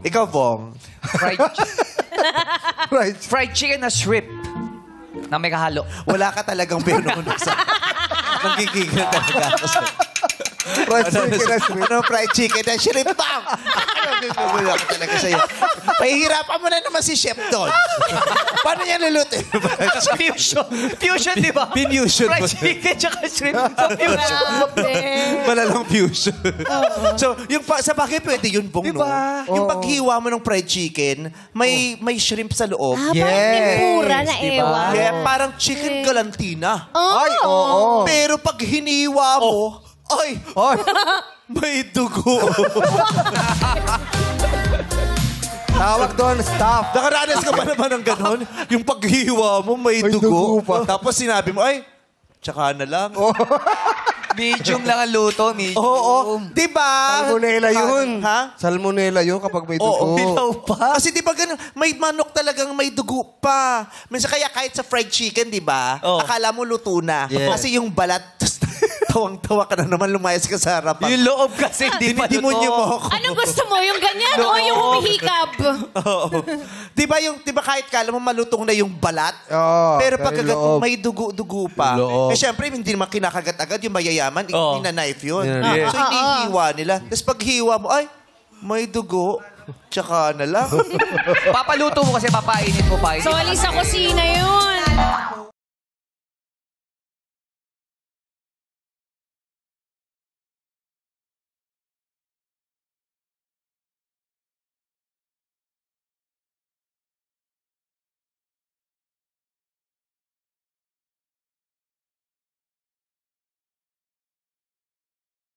Ikaw, Bong. Fried chicken na shrimp. Na may kahalo. Wala ka talagang pinuno sa... Nanggigigil talaga ako sa'yo. Fried chicken na shrimp. Ano, fried chicken na shrimp bang? Nanggigigil ako talaga sa'yo. Pahihirapan mo na naman si Chef Don. Paano niya lulutin? Fusion. Fusion, di ba? Pinusion mo. Fried chicken tsaka shrimp. So, fusion. Malalang fusion. So, yung sa bagay pwede yun, Bong, no? Yung paghiwa mo ng fried chicken, may shrimp sa loob. Parang tempura na ewan. Yeah, parang chicken galantina. Ay, oo. Pero pag hiniwa mo, ay, may dugo. Tawag doon, staff. Nakaranas ka ba naman ng ganon? Yung paghiwa mo, may dugo. dugo pa. Tapos sinabi mo, ay, tsaka na lang. Medium lang ang luto. Medium. Oo. Di ba? Salmonella yun. Ha? Salmonella yun kapag may dugo. Bilaw pa. Kasi di ba ganun, may manok talagang may dugo pa. Minsan kaya kahit sa fried chicken, di ba? Akala mo luto na. Kasi yung balat, tawang-tawa ka na naman, lumayas ka sa harapan. Yung loob kasi di pa Demonyo mo ako. Ano gusto mo? Yung ganyan o yung humihikab? Oo. Di ba kahit kala mo malutong na yung balat? Oo, pero pero pagkagat loob. may dugo-dugo pa. Loob. Eh syempre, hindi naman kinakagat agad yung mayayaman. Oo. Ina-knife yun. Yeah. So, inihiwa nila. Tapos paghiwa mo, ay, may dugo. Tsaka na lang. Papaluto mo kasi papainin mo pa. Soli sa kusina yun.